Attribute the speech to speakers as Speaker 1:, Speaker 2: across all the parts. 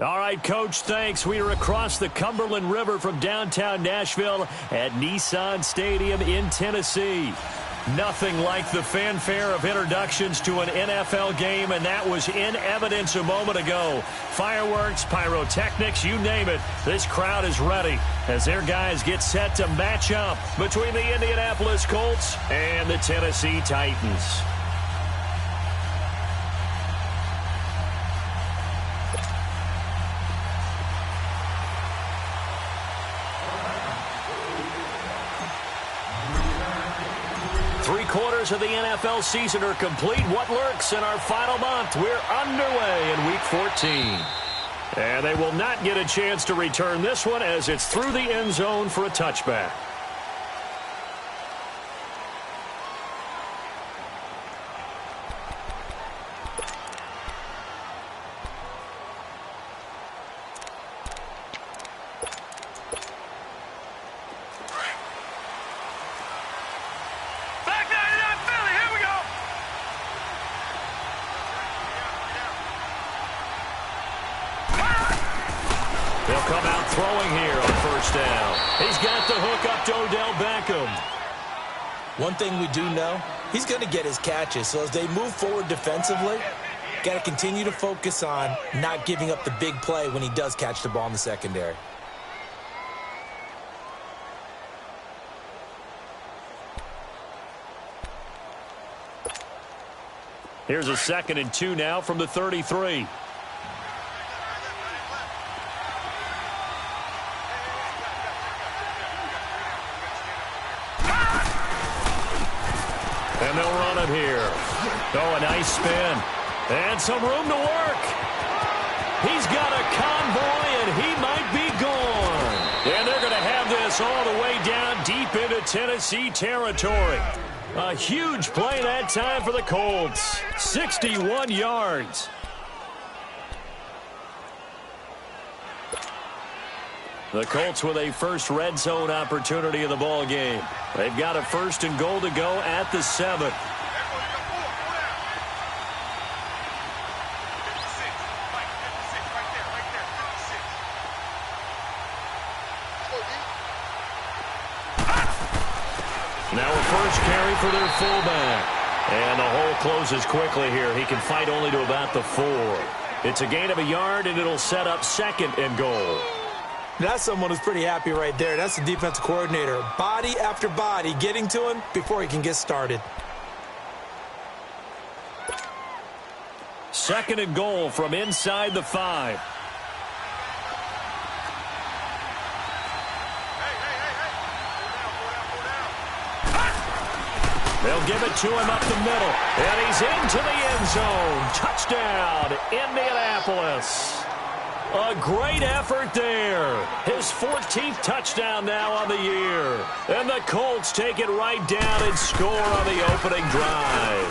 Speaker 1: All right, Coach, thanks. We are across the Cumberland River from downtown Nashville at Nissan Stadium in Tennessee. Nothing like the fanfare of introductions to an NFL game, and that was in evidence a moment ago. Fireworks, pyrotechnics, you name it. This crowd is ready as their guys get set to match up between the Indianapolis Colts and the Tennessee Titans. Three-quarters of the NFL season are complete. What lurks in our final month? We're underway in Week 14. And they will not get a chance to return this one as it's through the end zone for a touchback. Come out throwing here on first down. He's got the hook up to Odell Beckham.
Speaker 2: One thing we do know, he's going to get his catches. So as they move forward defensively, got to continue to focus on not giving up the big play when he does catch the ball in the secondary.
Speaker 1: Here's a 2nd and 2 now from the 33. And they'll run it here. Oh, a nice spin. And some room to work. He's got a convoy, and he might be gone. And they're going to have this all the way down deep into Tennessee territory. A huge play that time for the Colts. 61 yards. The Colts with a first red zone opportunity in the ball game. They've got a 1st and goal to go at the 7. Now a first carry for their fullback. And the hole closes quickly here. He can fight only to about the 4. It's a gain of a yard, and it'll set up 2nd and goal.
Speaker 2: That's someone who's pretty happy right there. That's the defensive coordinator. Body after body getting to him before he can get started.
Speaker 1: 2nd and goal from inside the 5. They'll give it to him up the middle. And he's into the end zone. Touchdown, Indianapolis. A great effort there. His 14th touchdown now on the year. And the Colts take it right down and score on the opening drive.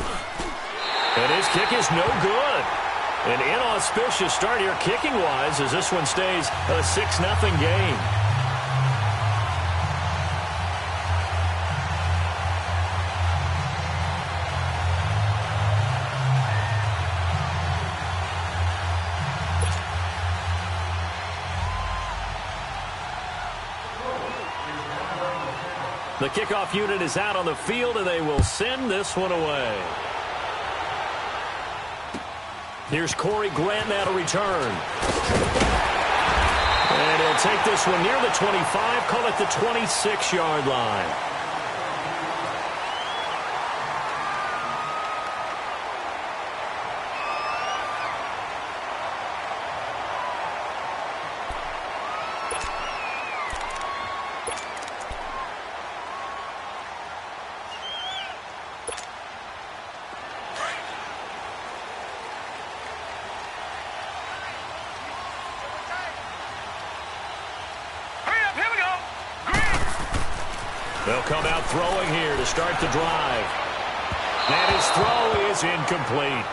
Speaker 1: And his kick is no good. An inauspicious start here kicking-wise as this one stays a 6-0 game. The kickoff unit is out on the field, and they will send this one away. Here's Corey Grant now to return. And he'll take this one near the 25, call it the 26-yard line. They'll come out throwing here to start the drive. And his throw is incomplete.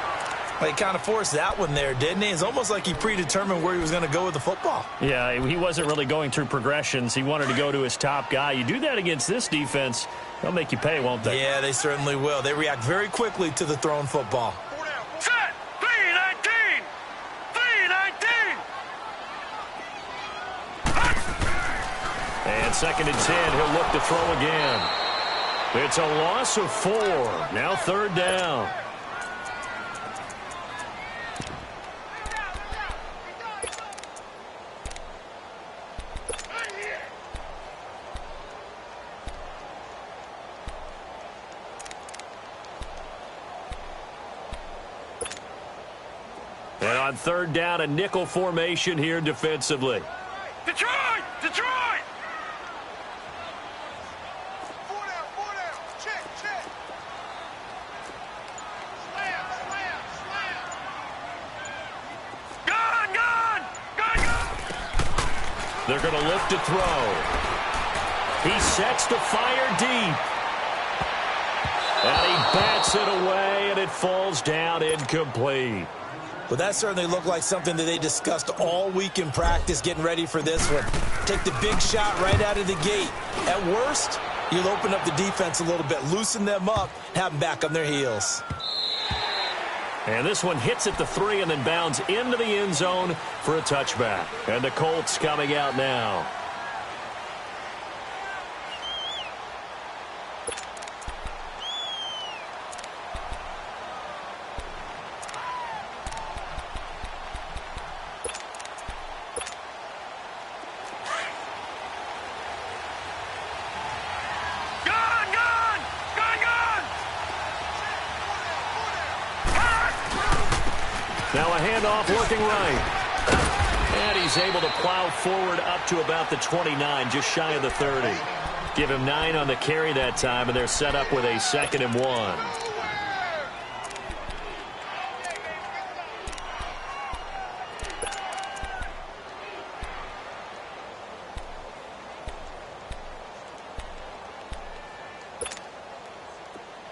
Speaker 2: Well, he kind of forced that one there, didn't he? It's almost like he predetermined where he was going to go with the football.
Speaker 1: Yeah, he wasn't really going through progressions. He wanted to go to his top guy. You do that against this defense, they'll make you pay, won't they?
Speaker 2: Yeah, they certainly will. They react very quickly to the thrown football.
Speaker 3: Set! 3-19! 3-19!
Speaker 1: And 2nd and 10, he'll look to throw again. It's a loss of 4. Now 3rd down. And on 3rd down, a nickel formation here defensively.
Speaker 3: Detroit! Detroit!
Speaker 1: They're going to look to throw. He sets to fire deep. And he bats it away, and it falls down incomplete.
Speaker 2: Well, that certainly looked like something that they discussed all week in practice getting ready for this one. Take the big shot right out of the gate. At worst, you'll open up the defense a little bit, loosen them up, have them back on their heels.
Speaker 1: And this one hits at the 3 and then bounds into the end zone for a touchback. And the Colts coming out now. Now a handoff looking right. And he's able to plow forward up to about the 29, just shy of the 30. Give him 9 on the carry that time, and they're set up with a 2nd and 1.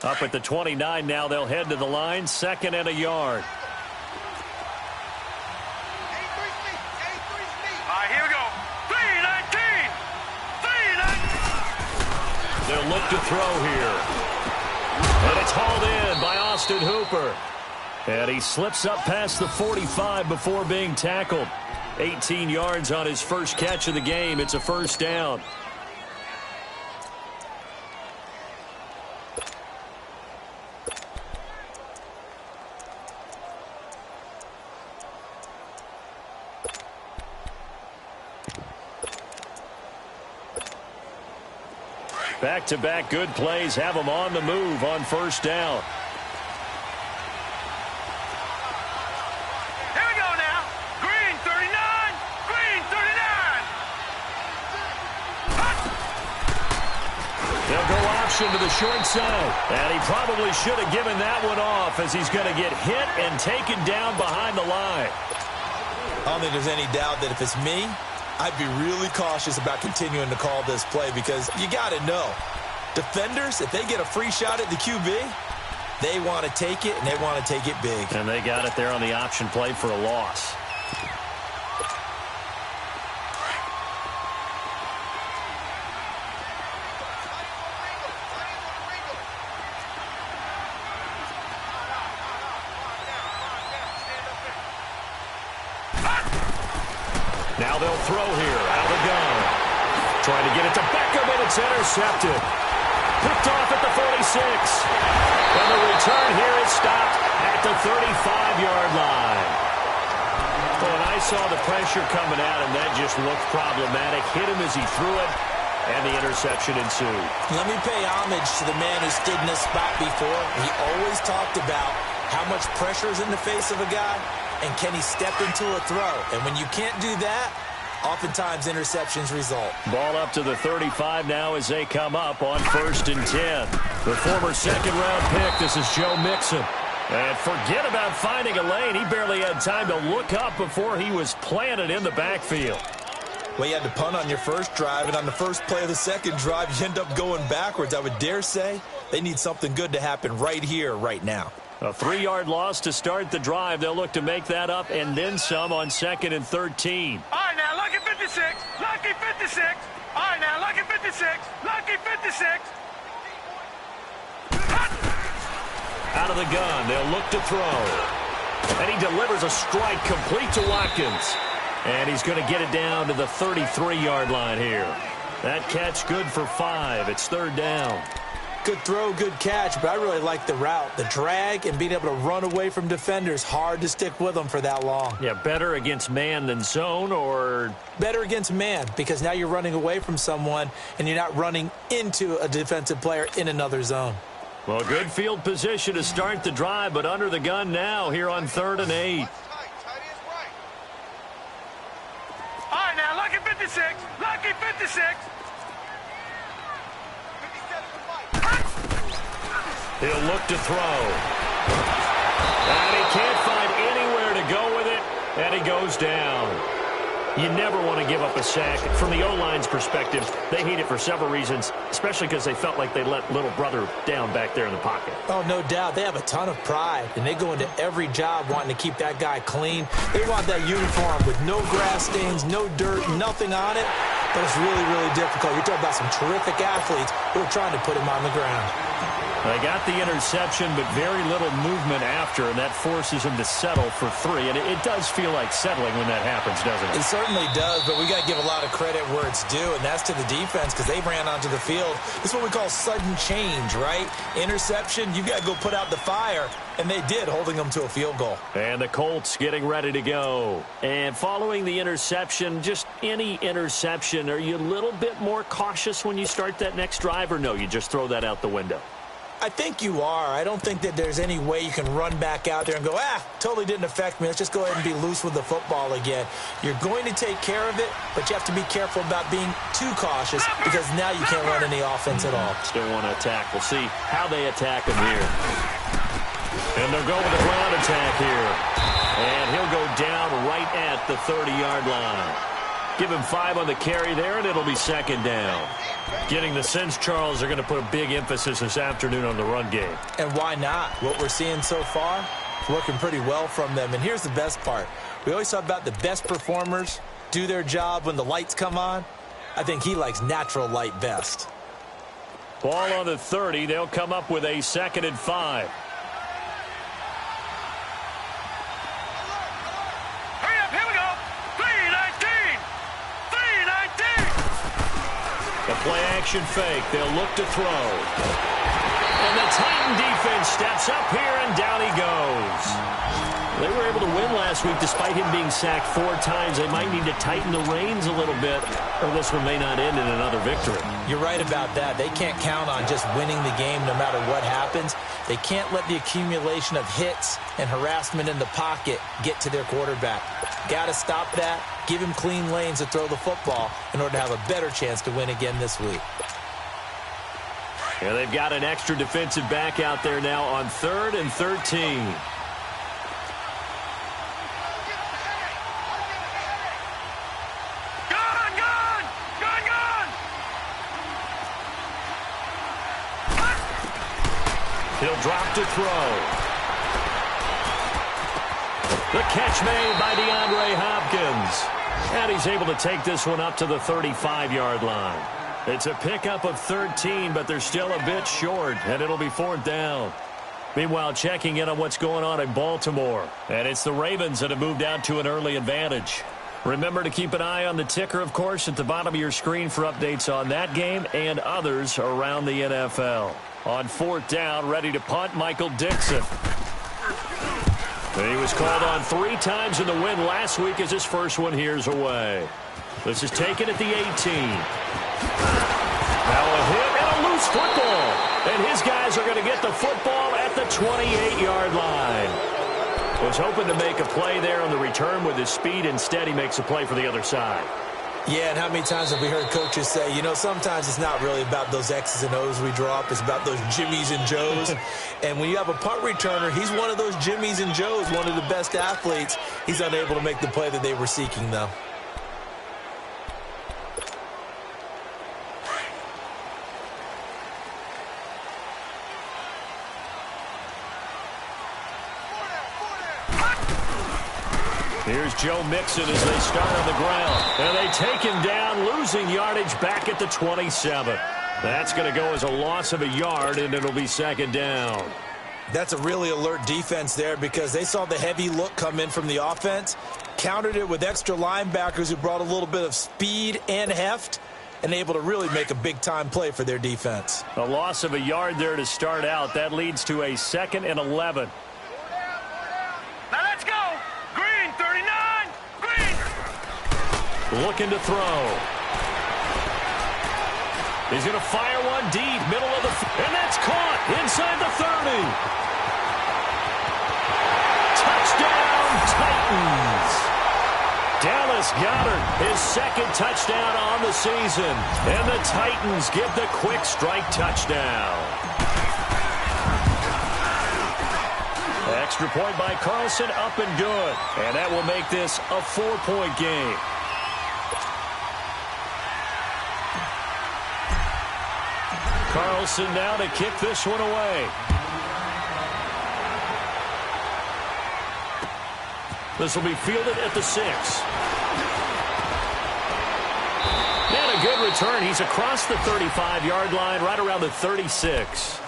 Speaker 1: Up at the 29 now, they'll head to the line, 2nd and a yard.
Speaker 3: Here we go. 3-19.
Speaker 1: They'll look to throw here. And it's hauled in by Austin Hooper. And he slips up past the 45 before being tackled. 18 yards on his first catch of the game. It's a 1st down. Back-to-back good plays have them on the move on 1st down.
Speaker 3: Here we go now. Green 39. Green 39.
Speaker 1: They'll go option to the short side. And he probably should have given that one off as he's going to get hit and taken down behind the line.
Speaker 2: I don't think there's any doubt that if it's me, I'd be really cautious about continuing to call this play because you got to know, defenders, if they get a free shot at the QB, they want to take it, and they want to take it big.
Speaker 1: And they got it there on the option play for a loss. Now they'll throw here out of the gun. Trying to get it to Beckham, and it's intercepted. Picked off at the 46. And the return here is stopped at the 35-yard line. Well, and I saw the pressure coming out, and that just looked problematic. Hit him as he threw it, and the interception ensued.
Speaker 2: Let me pay homage to the man who stood in this spot before. He always talked about how much pressure is in the face of a guy, and can he step into a throw? And when you can't do that, oftentimes interceptions result.
Speaker 1: Ball up to the 35 now as they come up on 1st and 10. The former 2nd-round pick, this is Joe Mixon. And forget about finding a lane. He barely had time to look up before he was planted in the backfield.
Speaker 2: Well, you had to punt on your first drive, and on the first play of the second drive, you end up going backwards. I would dare say they need something good to happen right here, right now.
Speaker 1: A 3-yard loss to start the drive. They'll look to make that up and then some on 2nd and 13.
Speaker 3: All right, now, lucky 56. Lucky 56. All right, now, lucky 56. Lucky 56.
Speaker 1: Out of the gun, they'll look to throw. And he delivers a strike complete to Watkins. And he's going to get it down to the 33-yard line here. That catch good for 5. It's 3rd down.
Speaker 2: Good throw, good catch, but I really like the route. The drag and being able to run away from defenders, hard to stick with them for that long.
Speaker 1: Yeah, better against man than zone, or?
Speaker 2: Better against man, because now you're running away from someone and you're not running into a defensive player in another zone.
Speaker 1: Well, good field position to start the drive, but under the gun now here on 3rd and 8.
Speaker 3: All right, now, lucky 56. Lucky 56.
Speaker 1: He'll look to throw. And he can't find anywhere to go with it, and he goes down. You never want to give up a sack. From the O-line's perspective, they hate it for several reasons, especially because they felt like they let little brother down back there in the pocket.
Speaker 2: Oh, no doubt. They have a ton of pride, and they go into every job wanting to keep that guy clean. They want that uniform with no grass stains, no dirt, nothing on it, but it's really, really difficult. You're talking about some terrific athletes who are trying to put him on the ground.
Speaker 1: They got the interception, but very little movement after, and that forces him to settle for 3. And it does feel like settling when that happens, doesn't it?
Speaker 2: It certainly does, but we got to give a lot of credit where it's due, and that's to the defense because they ran onto the field. This is what we call sudden change, right? Interception, you got to go put out the fire, and they did, holding them to a field goal.
Speaker 1: And the Colts getting ready to go. And following the interception, just any interception, are you a little bit more cautious when you start that next drive, or no, you just throw that out the window?
Speaker 2: I think you are. I don't think that there's any way you can run back out there and go, totally didn't affect me. Let's just go ahead and be loose with the football again. You're going to take care of it, but you have to be careful about being too cautious because now you can't run any offense at all.
Speaker 1: Still want to attack. We'll see how they attack him here. And they'll go with the ground attack here. And he'll go down right at the 30-yard line. Give him 5 on the carry there, and it'll be 2nd down. Getting the sense, Charles, they're going to put a big emphasis this afternoon on the run game.
Speaker 2: And why not? What we're seeing so far is working pretty well from them. And here's the best part. We always talk about the best performers do their job when the lights come on. I think he likes natural light best.
Speaker 1: Ball on the 30. They'll come up with a 2nd and 5. Play-action fake. They'll look to throw. And the Titan defense steps up here, and down he goes. They were able to win last week despite him being sacked 4 times. They might need to tighten the reins a little bit, or this one may not end in another victory.
Speaker 2: You're right about that. They can't count on just winning the game no matter what happens. They can't let the accumulation of hits and harassment in the pocket get to their quarterback. Got to stop that. Give him clean lanes to throw the football in order to have a better chance to win again this week.
Speaker 1: Yeah, they've got an extra defensive back out there now on 3rd and 13. He'll drop to throw. The catch made by DeAndre Hopkins. And he's able to take this one up to the 35-yard line. It's a pickup of 13, but they're still a bit short, and it'll be 4th down. Meanwhile, checking in on what's going on in Baltimore. And it's the Ravens that have moved out to an early advantage. Remember to keep an eye on the ticker, of course, at the bottom of your screen for updates on that game and others around the NFL. On 4th down, ready to punt, Michael Dixon. He was called on 3 times in the win last week as his first one here's away. This is taken at the 18. Now a hit and a loose football. And his guys are going to get the football at the 28-yard line. Was hoping to make a play there on the return with his speed. Instead, he makes a play for the other side.
Speaker 2: Yeah, and how many times have we heard coaches say, you know, sometimes it's not really about those X's and O's we draw up. It's about those Jimmies and Joes. And when you have a punt returner, he's one of those Jimmies and Joes, one of the best athletes. He's unable to make the play that they were seeking, though.
Speaker 1: Here's Joe Mixon as they start on the ground. And they take him down, losing yardage back at the 27. That's going to go as a loss of a yard, and it'll be 2nd down.
Speaker 2: That's a really alert defense there because they saw the heavy look come in from the offense, countered it with extra linebackers who brought a little bit of speed and heft, and able to really make a big-time play for their defense.
Speaker 1: A loss of a yard there to start out. That leads to a 2nd and 11.
Speaker 3: Now let's go. Green, 39. Green.
Speaker 1: Looking to throw. He's going to fire one deep, middle of the and that's caught inside the 30. Touchdown, Titans. Dallas Goedert, his 2nd touchdown on the season. And the Titans get the quick strike touchdown. Extra point by Carlson, up and good. And that will make this a 4-point game. Carlson now to kick this one away. This will be fielded at the 6. And a good return. He's across the 35-yard line, right around the 36.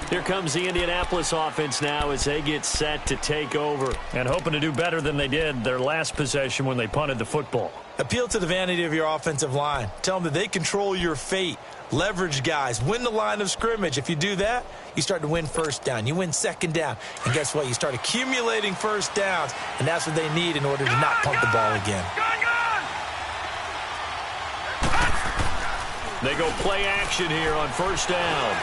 Speaker 1: Here comes the Indianapolis offense now as they get set to take over and hoping to do better than they did their last possession when they punted the football.
Speaker 2: Appeal to the vanity of your offensive line. Tell them that they control your fate. Leverage guys. Win the line of scrimmage. If you do that, you start to win first down. You win second down. And guess what? You start accumulating first downs, and that's what they need in order to not punt the ball again.
Speaker 1: They go play action here on first down.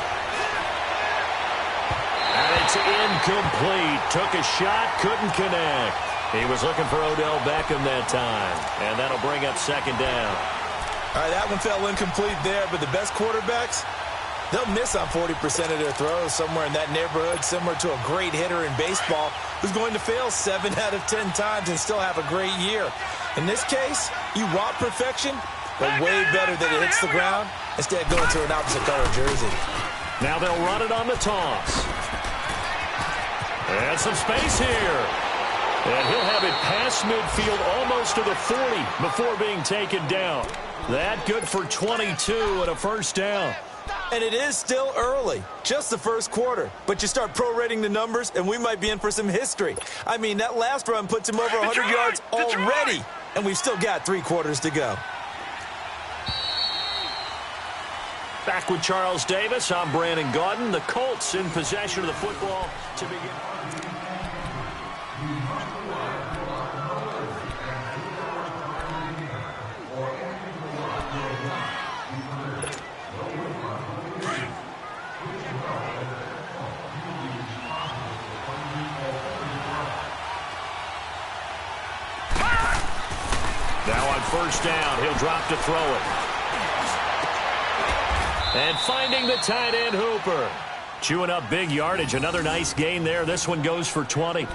Speaker 1: And it's incomplete. Took a shot, couldn't connect. He was looking for Odell Beckham that time. And that'll bring up 2nd down.
Speaker 2: All right, that one fell incomplete there, but the best quarterbacks, they'll miss on 40% of their throws, somewhere in that neighborhood, similar to a great hitter in baseball who's going to fail 7 out of 10 times and still have a great year. In this case, you want perfection, but way better that it hits the ground instead of going to an opposite color jersey.
Speaker 1: Now they'll run it on the toss. And some space here. And he'll have it past midfield almost to the 40 before being taken down. That good for 22 and a first down.
Speaker 2: And it is still early, just the first quarter. But you start prorating the numbers, and we might be in for some history. I mean, that last run puts him over 100 yards already, and we've still got 3 quarters to go.
Speaker 1: Back with Charles Davis, I'm Brandon Gaudin. The Colts in possession of the football to begin. Now on first down, he'll drop to throw it. And finding the tight end Hooper. Chewing up big yardage. Another nice gain there. This one goes for 20.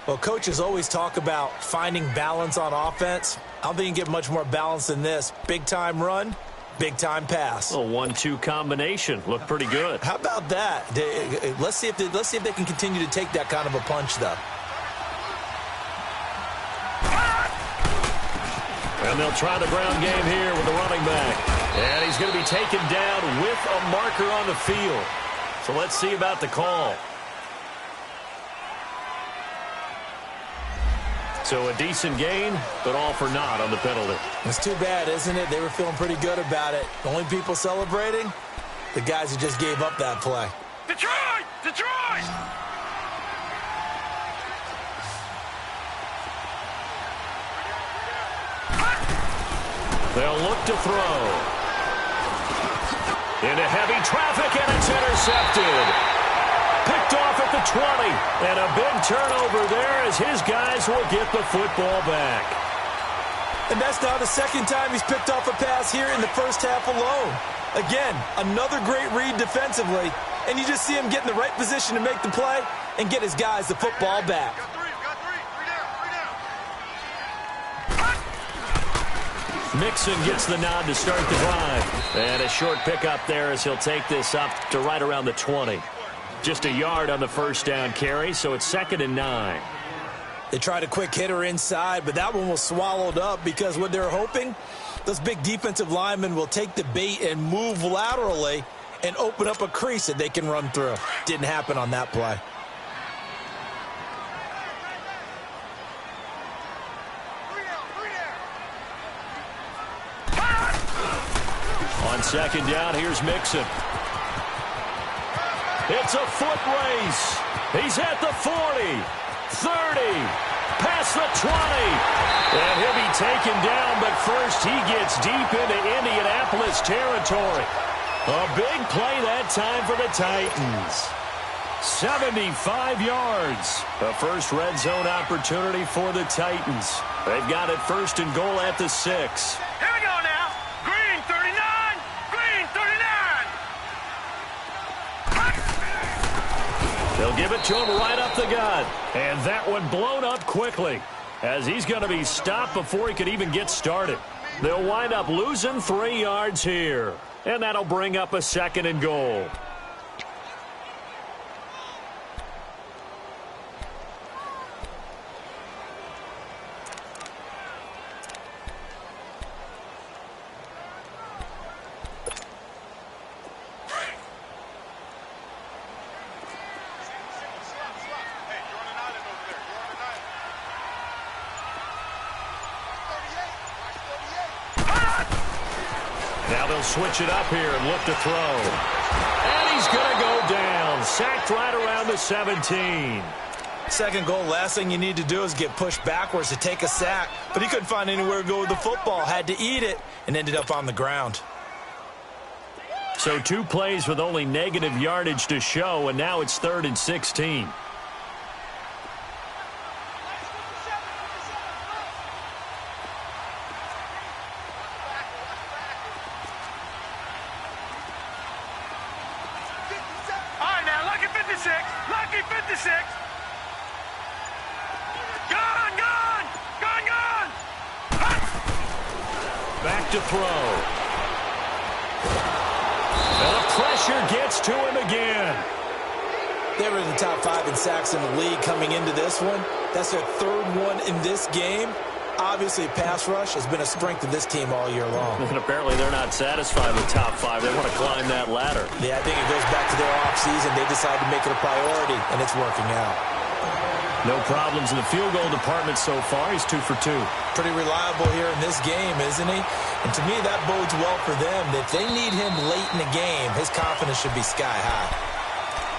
Speaker 2: Well, coaches always talk about finding balance on offense. I don't think you can get much more balance than this. Big-time run, big-time pass.
Speaker 1: A 1-2 combination. Looked pretty good.
Speaker 2: How about that? Let's see if they can continue to take that kind of a punch, though.
Speaker 1: And they'll try the ground game here with the running back. And he's going to be taken down with a marker on the field. So let's see about the call. So a decent gain, but all for naught on the penalty.
Speaker 2: It's too bad, isn't it? They were feeling pretty good about it. The only people celebrating, the guys who just gave up that play.
Speaker 3: Detroit! Detroit!
Speaker 1: They'll look to throw. Into heavy traffic, and it's intercepted. Picked off at the 20. And a big turnover there as his guys will get the football back.
Speaker 2: And that's now the second time he's picked off a pass here in the first half alone. Again, another great read defensively. And you just see him get in the right position to make the play and get his guys the football back.
Speaker 1: Mixon gets the nod to start the drive. And a short pickup there as he'll take this up to right around the 20. Just a yard on the first down carry, so it's 2nd and 9.
Speaker 2: They tried a quick hitter inside, but that one was swallowed up because what they're hoping, those big defensive linemen will take the bait and move laterally and open up a crease that they can run through. Didn't happen on that play.
Speaker 1: On second down, here's Mixon. It's a foot race. He's at the 40, 30, past the 20. And he'll be taken down, but first he gets deep into Indianapolis territory. A big play that time for the Titans. 75 yards. The first red zone opportunity for the Titans. They've got it first and goal at the 6.
Speaker 3: Here we go now. Green 39. Green 39.
Speaker 1: They'll give it to him right up the gut. And that one blown up quickly, as he's going to be stopped before he could even get started. They'll wind up losing 3 yards here. And that'll bring up a second and goal. Now they'll switch it up here and look to throw. And he's going to go down. Sacked right around the 17.
Speaker 2: Second goal, last thing you need to do is get pushed backwards to take a sack. But he couldn't find anywhere to go with the football. Had to eat it and ended up on the ground.
Speaker 1: So 2 plays with only negative yardage to show, and now it's 3rd and 16.
Speaker 3: Lucky 56. Gone.
Speaker 1: Back to throw. And the pressure gets to him again.
Speaker 2: They were in the top 5 in sacks in the league coming into this one. That's their 3rd one in this game. Obviously, pass rush has been a strength of this team all year long.
Speaker 1: And apparently they're not satisfied with top 5. They want to climb that ladder.
Speaker 2: Yeah, I think it goes back to their offseason. They decided to make it a priority, and it's working out.
Speaker 1: No problems in the field goal department so far. He's 2 for 2.
Speaker 2: Pretty reliable here in this game, isn't he? And to me, that bodes well for them. If they need him late in the game, his confidence should be sky high.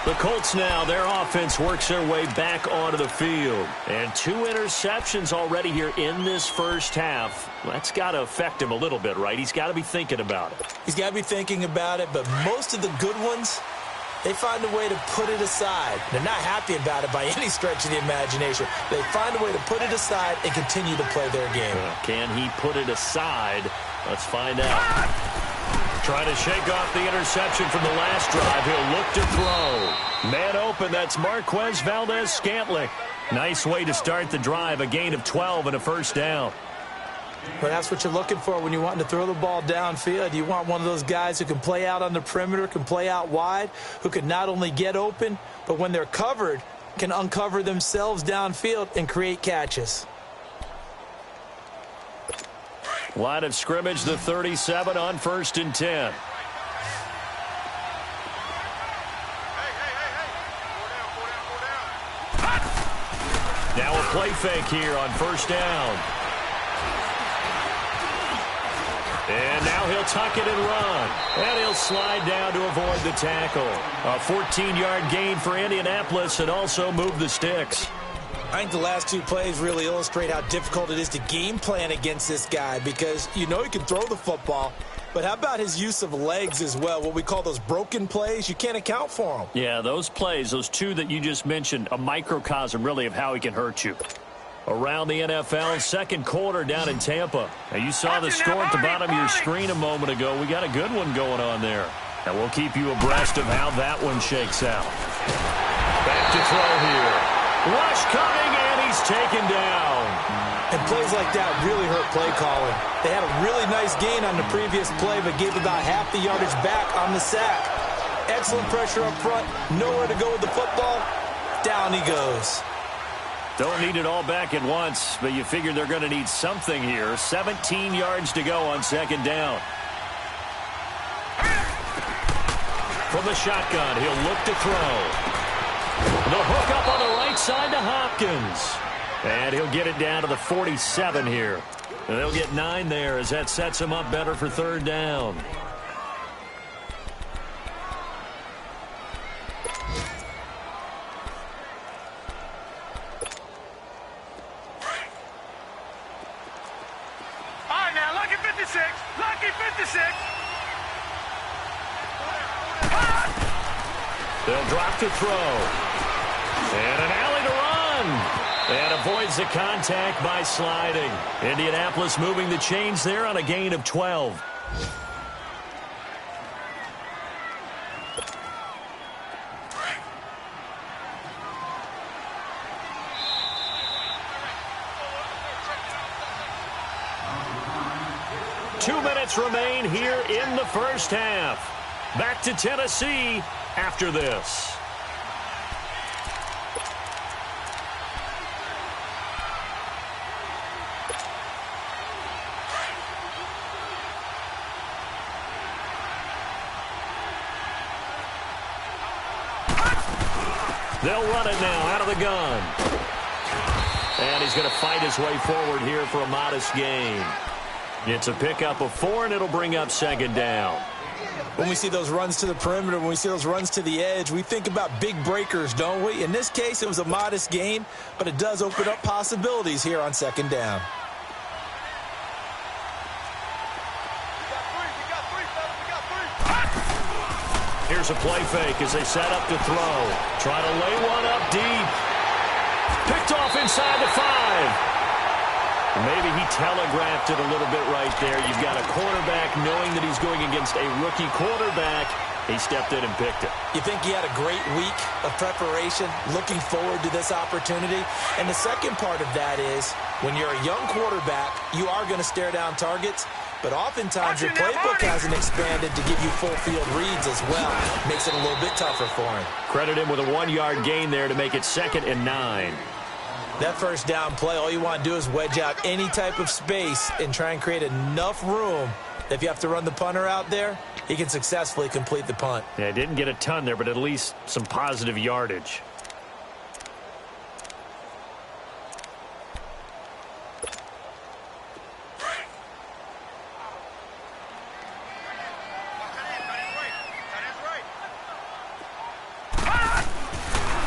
Speaker 1: The Colts now, their offense works their way back onto the field. And 2 interceptions already here in this first half. That's got to affect him a little bit, right? He's got to be thinking about it.
Speaker 2: He's got to be thinking about it, but most of the good ones, they find a way to put it aside. They're not happy about it by any stretch of the imagination. They find a way to put it aside and continue to play their game.
Speaker 1: Can he put it aside? Let's find out. Trying to shake off the interception from the last drive. He'll look to throw. Man open, that's Marquez Valdez-Scantling. Nice way to start the drive, a gain of 12 and a first down.
Speaker 2: But that's what you're looking for when you want to throw the ball downfield. You want one of those guys who can play out on the perimeter, can play out wide, who can not only get open, but when they're covered, can uncover themselves downfield and create catches.
Speaker 1: Line of scrimmage, the 37 on 1st and 10. Now a play fake here on 1st down. And now he'll tuck it and run. And he'll slide down to avoid the tackle. A 14-yard gain for Indianapolis and also move the sticks.
Speaker 2: I think the last 2 plays really illustrate how difficult it is to game plan against this guy because you know he can throw the football, but how about his use of legs as well, what we call those broken plays? You can't account for them.
Speaker 1: Yeah, those plays, those 2 that you just mentioned, a microcosm really of how he can hurt you. Around the NFL, 2nd quarter down in Tampa. Now, you saw the score at the bottom of your screen a moment ago. We got a good one going on there. And we'll keep you abreast of how that one shakes out. Back to throw here. Rush coming, and he's taken down.
Speaker 2: And plays like that really hurt play calling. They had a really nice gain on the previous play, but gave about half the yardage back on the sack. Excellent pressure up front, nowhere to go with the football. Down he goes.
Speaker 1: Don't need it all back at once, but you figure they're going to need something here. 17 yards to go on 2nd down. From the shotgun, he'll look to throw. The hook up on the right side to Hopkins. And he'll get it down to the 47 here. And they'll get 9 there as that sets him up better for 3rd down. He'll drop to throw. And an alley to run. And avoids the contact by sliding. Indianapolis moving the chains there on a gain of 12. Two minutes remain here in the first half. Back to Tennessee after this. They'll run it now out of the gun. And he's going to fight his way forward here for a modest gain. It's a pickup of 4, and it'll bring up second down.
Speaker 2: When we see those runs to the perimeter, when we see those runs to the edge, we think about big breakers, don't we? In this case, it was a modest gain, but it does open up possibilities here on second down.
Speaker 1: Here's a play fake as they set up to throw. Try to lay one up deep. Picked off inside the 5. Maybe he telegraphed it a little bit right there. You've got a quarterback knowing that he's going against a rookie quarterback. He stepped in and picked it.
Speaker 2: You think he had a great week of preparation, looking forward to this opportunity? And the second part of that is, when you're a young quarterback, you are going to stare down targets, but oftentimes your playbook hasn't expanded to give you full field reads as well. Makes it a little bit tougher for him. Credit
Speaker 1: him with a 1-yard gain there to make it 2nd and 9.
Speaker 2: That first down play, all you want to do is wedge out any type of space and try and create enough room that if you have to run the punter out there, he can successfully complete the punt.
Speaker 1: Yeah, didn't get a ton there, but at least some positive yardage.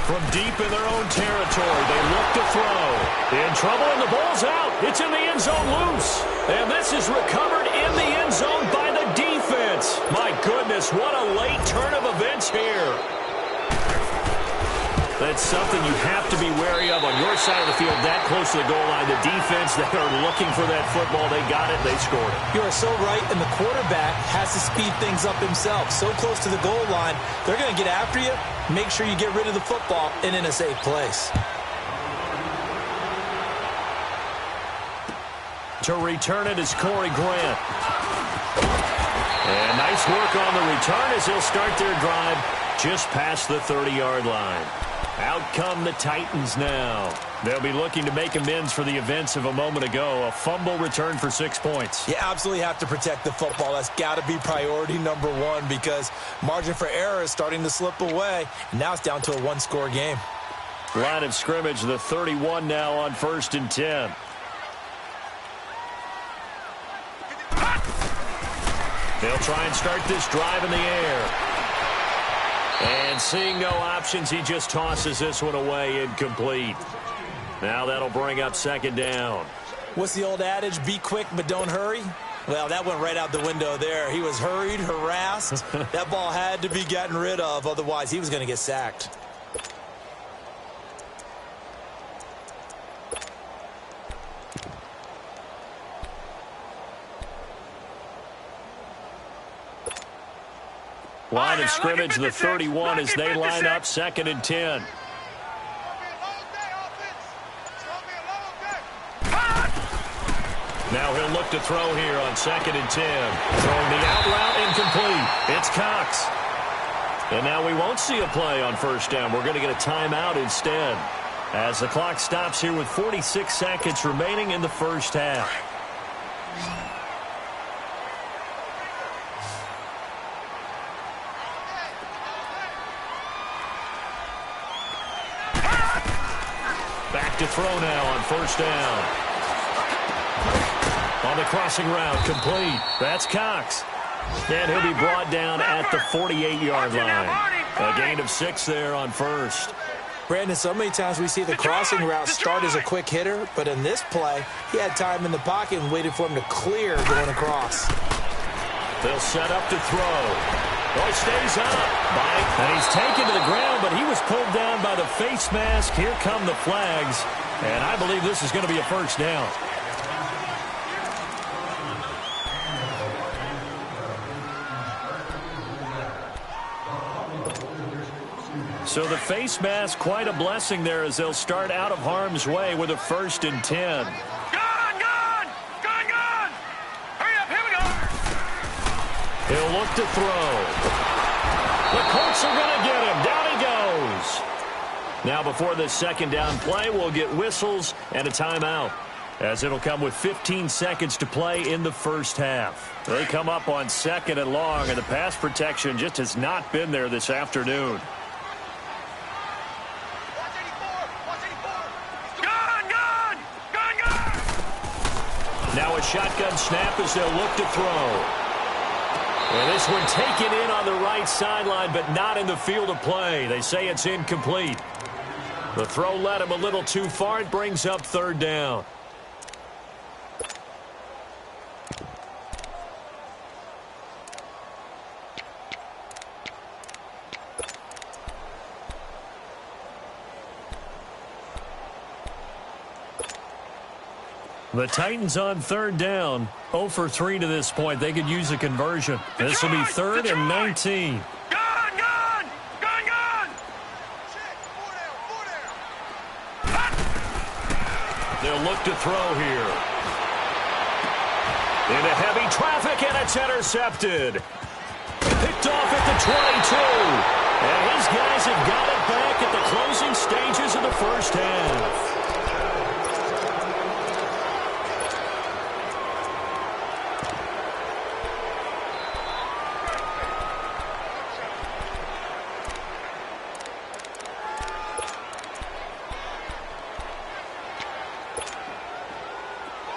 Speaker 1: From deep in their own territory, they look to throw. In trouble, and the ball's out. It's in the end zone loose. And this is recovered in the end zone by the defense. My goodness, what a late turn of events here. That's something you have to be wary of on your side of the field, that close to the goal line. The defense, they are looking for that football. They got it. They scored it.
Speaker 2: You are so right, and the quarterback has to speed things up himself. So close to the goal line, they're going to get after you. Make sure you get rid of the football and in a safe place.
Speaker 1: To return it is Corey Grant. And nice work on the return as he'll start their drive just past the 30-yard line. Out come the Titans now. They'll be looking to make amends for the events of a moment ago. A fumble return for 6 points.
Speaker 2: You absolutely have to protect the football. That's got to be priority number 1 because margin for error is starting to slip away. Now it's down to a 1-score game.
Speaker 1: Line of scrimmage, the 31 now on 1st and 10. They'll try and start this drive in the air. And seeing no options, he just tosses this one away, incomplete. Now that'll bring up 2nd down.
Speaker 2: What's the old adage? Be quick, but don't hurry. Well, that went right out the window there. He was hurried, harassed. That ball had to be gotten rid of, otherwise he was going to get sacked.
Speaker 1: Line of scrimmage, the 31 as they line up 2nd and 10. Now he'll look to throw here on 2nd and 10. Throwing the out route, incomplete. It's Cox. And now we won't see a play on 1st down. We're going to get a timeout instead, as the clock stops here with 46 seconds remaining in the first half. Back to throw now on 1st down. On the crossing route, complete. That's Cox. And he'll be brought down at the 48-yard line. A gain of 6 there on 1st.
Speaker 2: Brandon, so many times we see the crossing route start as a quick hitter, but in this play, he had time in the pocket and waited for him to clear going across.
Speaker 1: They'll set up to throw. Oh, he stays up. And he's taken to the ground, but he was pulled down by the face mask. Here come the flags. And I believe this is going to be a first down. So the face mask, quite a blessing there as they'll start out of harm's way with a 1st and 10.
Speaker 3: Gun! Hurry up, here we go!
Speaker 1: He'll look to throw. The Colts are going to get him. Down he goes. Now before this second down play, we'll get whistles and a timeout, as it'll come with 15 seconds to play in the first half. They come up on 2nd and long, and the pass protection just has not been there this afternoon. Now a shotgun snap as they'll look to throw. And this one taken in on the right sideline, but not in the field of play. They say it's incomplete. The throw led him a little too far. It brings up 3rd down. The Titans on 3rd down. 0 for 3 to this point. They could use a conversion. This will be 3rd and 19.
Speaker 3: Gun!
Speaker 1: They'll look to throw here. Into heavy traffic, and it's intercepted. Picked off at the 22. And his guys have got it back at the closing stages of the first half.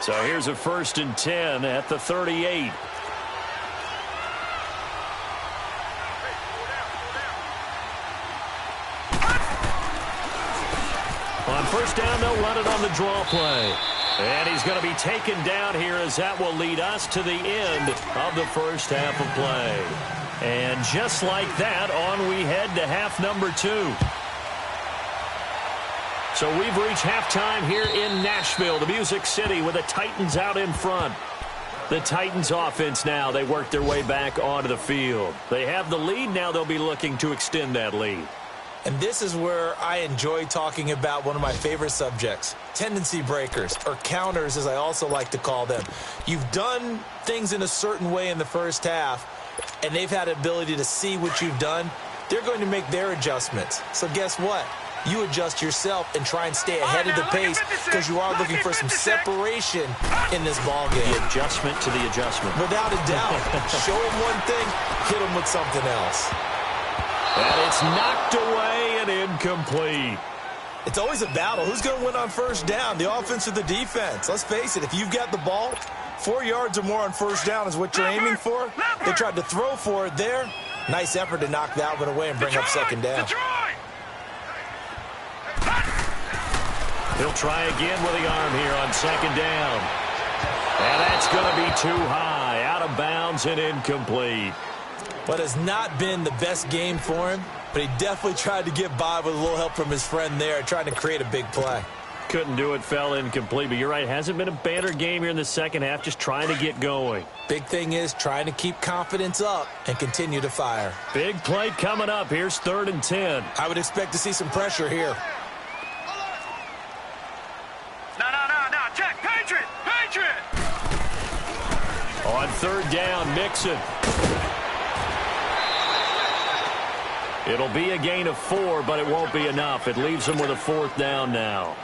Speaker 1: So here's a 1st and 10 at the 38. On 1st down, they'll run it on the draw play. And he's going to be taken down here, as that will lead us to the end of the first half of play. And just like that, on we head to half number 2. So we've reached halftime here in Nashville, the Music City, with the Titans out in front. The Titans offense now, they work their way back onto the field. They have the lead. Now they'll be looking to extend that lead.
Speaker 2: And this is where I enjoy talking about one of my favorite subjects, tendency breakers, or counters as I also like to call them. You've done things in a certain way in the first half, and they've had the ability to see what you've done. They're going to make their adjustments. So guess what? You adjust yourself and try and stay ahead of the pace, because you are looking for some separation in this ball game.
Speaker 1: The adjustment to the adjustment.
Speaker 2: Without a doubt. Show them one thing, hit them with something else.
Speaker 1: And it's knocked away and incomplete.
Speaker 2: It's always a battle. Who's going to win on 1st down, the offense or the defense? Let's face it, if you've got the ball, 4 yards or more on 1st down is what you're aiming for. They tried to throw for it there. Nice effort to knock that one away and bring up 2nd down.
Speaker 1: He'll try again with the arm here on 2nd down. And that's going to be too high, out of bounds and incomplete.
Speaker 2: But has not been the best game for him, but he definitely tried to get by with a little help from his friend there, trying to create a big play.
Speaker 1: Couldn't do it, fell incomplete, but you're right, hasn't been a banner game here in the second half, just trying to get going.
Speaker 2: Big thing is trying to keep confidence up and continue to fire.
Speaker 1: Big play coming up. Here's 3rd and 10.
Speaker 2: I would expect to see some pressure here.
Speaker 3: No, check, Patriot!
Speaker 1: On 3rd down, Mixon. It'll be a gain of 4, but it won't be enough. It leaves him with a 4th down now.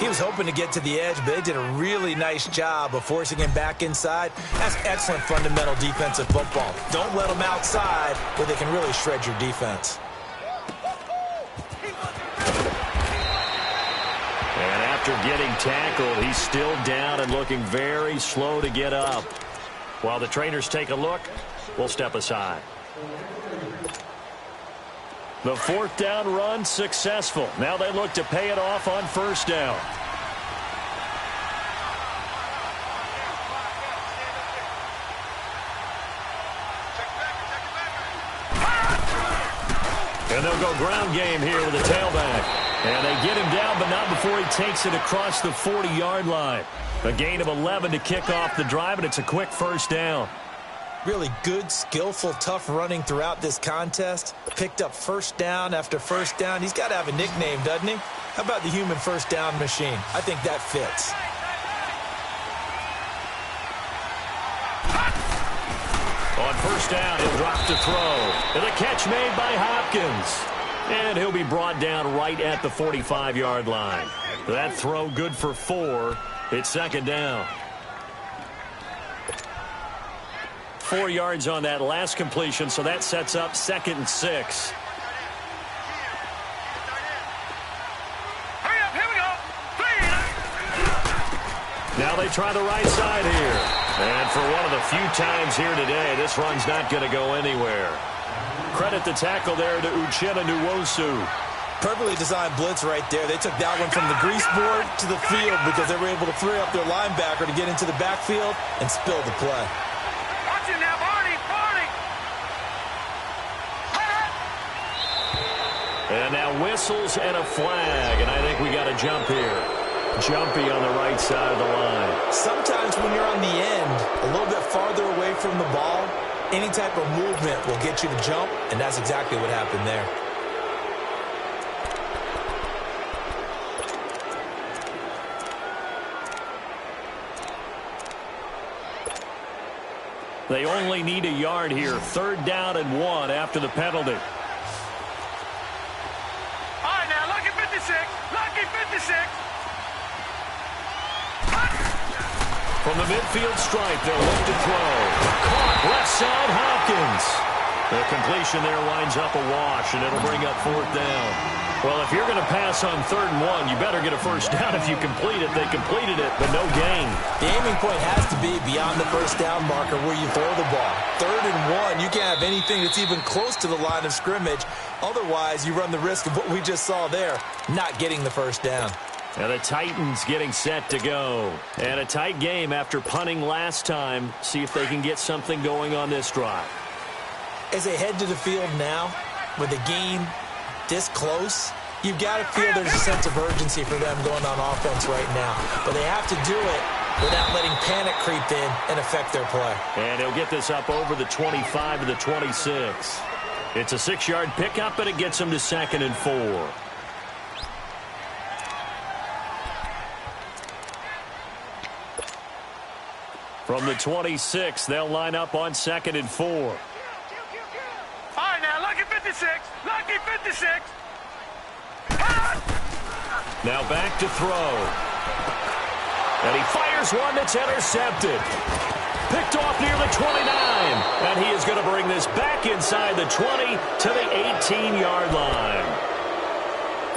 Speaker 2: He was hoping to get to the edge, but they did a really nice job of forcing him back inside. That's excellent fundamental defensive football. Don't let them outside where they can really shred your defense.
Speaker 1: And after getting tackled, he's still down and looking very slow to get up. While the trainers take a look, we'll step aside. The 4th down run successful. Now they look to pay it off on 1st down. they'll go ground game here with the tailback. And they get him down, but not before he takes it across the 40-yard line. A gain of 11 to kick off the drive, and it's a quick first down.
Speaker 2: Really good, skillful, tough running throughout this contest. Picked up first down after first down. He's got to have a nickname, doesn't he? How about the human first down machine? I think that fits.
Speaker 1: On first down, he'll drop to throw. And a catch made by Hopkins. And he'll be brought down right at the 45-yard line. That throw good for 4. It's second down. 4 yards on that last completion, so that sets up 2nd and 6.
Speaker 3: Hurry up, here we go.
Speaker 1: Now they try the right side here. And for one of the few times here today, this run's not going to go anywhere. Credit the tackle there to Uchenna Nwosu.
Speaker 2: Perfectly designed blitz right there. They took that one from the grease board to the field because they were able to free up their linebacker to get into the backfield and spill the play.
Speaker 3: Watch it now, Barney, Barney.
Speaker 1: And now whistles and a flag, and I think we got a jump here. Jumpy on the right side of the line.
Speaker 2: Sometimes when you're on the end, a little bit farther away from the ball, any type of movement will get you to jump, and that's exactly what happened there.
Speaker 1: They only need a yard here. 3rd down and 1 after the penalty.
Speaker 3: All right, now, lucky 56. Lucky 56.
Speaker 1: From the midfield stripe, they'll look to throw. Caught left side, Hopkins. The completion there winds up a wash, and it'll bring up 4th down. Well, if you're going to pass on 3rd and 1, you better get a first down if you complete it. They completed it, but no gain.
Speaker 2: The aiming point has to be beyond the first down marker where you throw the ball. 3rd and 1, you can't have anything that's even close to the line of scrimmage. Otherwise, you run the risk of what we just saw there, not getting the first down.
Speaker 1: And the Titans getting set to go. And a tight game after punting last time. See if they can get something going on this drive.
Speaker 2: As they head to the field now, with the game this close, you've got to feel there's a sense of urgency for them going on offense right now. But they have to do it without letting panic creep in and affect their play.
Speaker 1: And he'll get this up over the 25 to the 26. It's a 6-yard pickup, and it gets them to 2nd and 4. From the 26, they'll line up on 2nd and 4.
Speaker 3: All right, now, lucky 56. Lucky 56.
Speaker 1: Now back to throw. And he fires one that's intercepted. Picked off near the 29. And he is going to bring this back inside the 20 to the 18-yard line.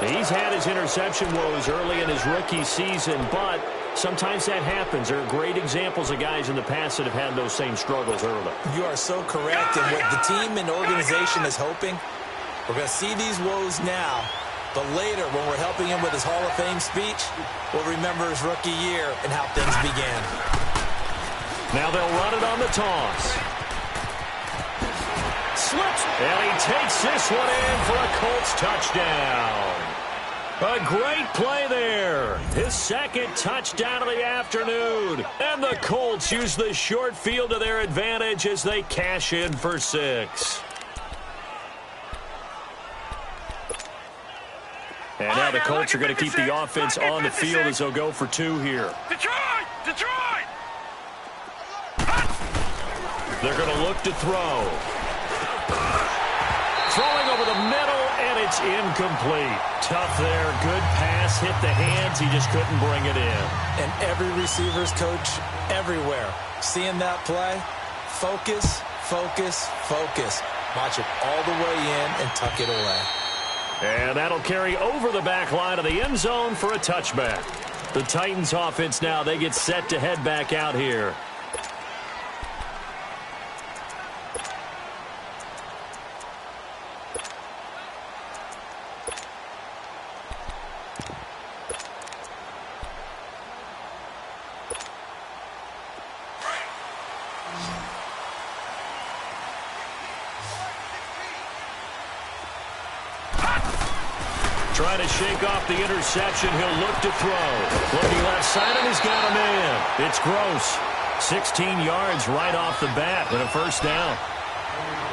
Speaker 1: He's had his interception woes early in his rookie season, but sometimes that happens. There are great examples of guys in the past that have had those same struggles early.
Speaker 2: You are so correct. And what the team and organization is hoping, we're going to see these woes now, but later when we're helping him with his Hall of Fame speech, we'll remember his rookie year and how things began.
Speaker 1: Now they'll run it on the toss. Slips, and he takes this one in for a Colts touchdown. A great play there. His 2nd touchdown of the afternoon. And the Colts use the short field to their advantage as they cash in for 6. And now the Colts are going to keep the offense on the field as they'll go for 2 here.
Speaker 3: Detroit! Detroit!
Speaker 1: They're going to look to throw. Throwing over the middle, and it's incomplete. Tough there. Good pass. Hit the hands. He just couldn't bring it in.
Speaker 2: And every receiver's coach everywhere, seeing that play, focus, focus, focus. Watch it all the way in and tuck it away.
Speaker 1: And that'll carry over the back line of the end zone for a touchback. The Titans offense now, they get set to head back out here. Trying to shake off the interception. He'll look to throw. Looking left side, and he's got a man. It's Gross. 16 yards right off the bat with a first down.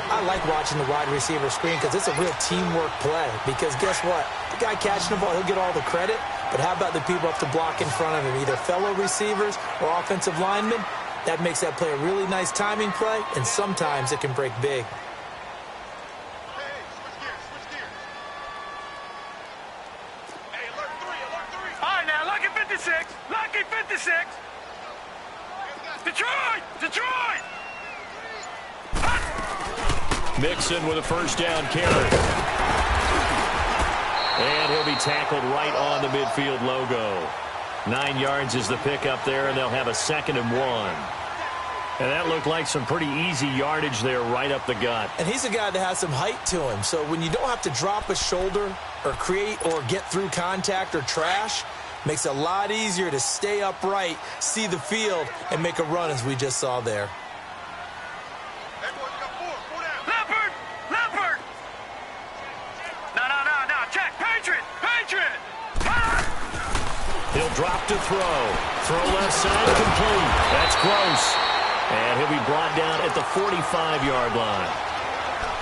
Speaker 4: I like watching the wide receiver screen because it's a real teamwork play. Because guess what? The guy catching the ball, he'll get all the credit. But how about the people up to block in front of him, either fellow receivers or offensive linemen? That makes that play a really nice timing play, and sometimes it can break big.
Speaker 3: All right, now, lucky 56. Lucky 56. Detroit! Detroit!
Speaker 1: Mixon with a first down carry. And he'll be tackled right on the midfield logo. 9 yards is the pickup there, and they'll have a 2nd and 1. And that looked like some pretty easy yardage there right up the gut.
Speaker 4: And he's a guy that has some height to him. So when you don't have to drop a shoulder or create or get through contact or trash, makes it a lot easier to stay upright, see the field, and make a run as we just saw there.
Speaker 3: Leopard! Leopard! No. Check. Patriot! Patriot!
Speaker 1: He'll drop to throw. Throw left side, complete. That's Gross. And he'll be brought down at the 45-yard line.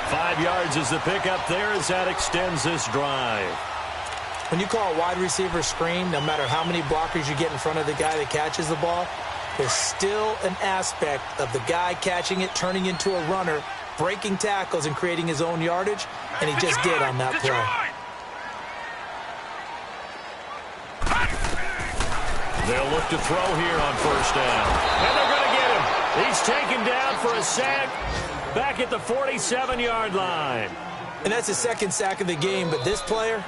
Speaker 1: 5 yards is the pickup there as that extends this drive.
Speaker 4: When you call a wide receiver screen, no matter how many blockers you get in front of the guy that catches the ball, there's still an aspect of the guy catching it, turning into a runner, breaking tackles and creating his own yardage, and he just did on that play.
Speaker 1: They'll look to throw here on first down. And they're going to get him. He's taken down for a sack back at the 47-yard line.
Speaker 4: And that's his 2nd sack of the game, but this player,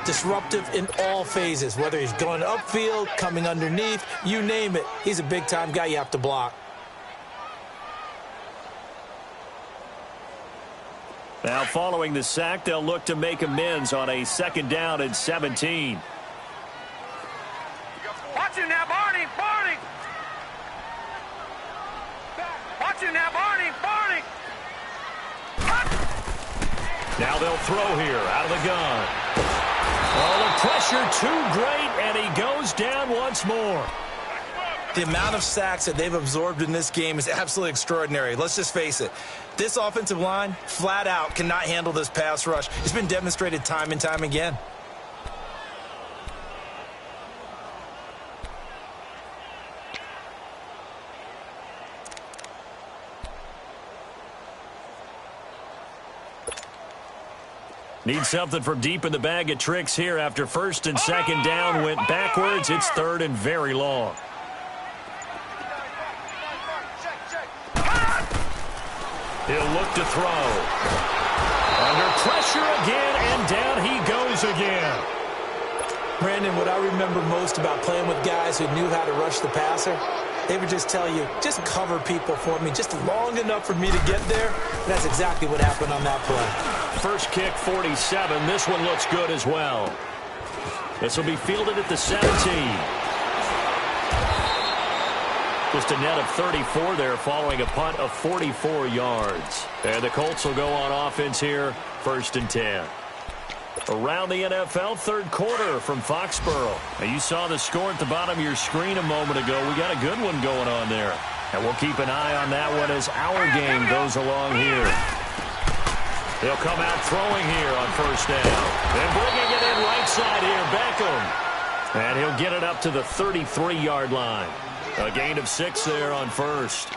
Speaker 4: disruptive in all phases, whether he's going upfield, coming underneath, you name it. He's a big-time guy you have to block.
Speaker 1: Now, following the sack, they'll look to make amends on a 2nd down and 17.
Speaker 3: Watch him now, Barney! Barney! Watch him now, Barney! Barney!
Speaker 1: Now they'll throw here out of the gun. Oh, the pressure too great, and he goes down once more.
Speaker 2: The amount of sacks that they've absorbed in this game is absolutely extraordinary. Let's just face it. This offensive line, flat out, cannot handle this pass rush. It's been demonstrated time and time again.
Speaker 1: Need something from deep in the bag of tricks here after 1st and 2nd down went backwards. It's 3rd and very long. He'll look to throw. Under pressure again, and down he goes again.
Speaker 4: Brandon, what I remember most about playing with guys who knew how to rush the passer, they would just tell you, just cover people for me, just long enough for me to get there. And that's exactly what happened on that play.
Speaker 1: First kick, 47. This one looks good as well. This will be fielded at the 17. Just a net of 34 there following a punt of 44 yards. And the Colts will go on offense here, 1st and 10. Around the NFL, 3rd quarter from Foxborough. Now, you saw the score at the bottom of your screen a moment ago. We got a good one going on there. And we'll keep an eye on that one as our game goes along here. They'll come out throwing here on 1st down. And bringing it in right side here, Beckham. And he'll get it up to the 33-yard line. A gain of 6 there on 1st.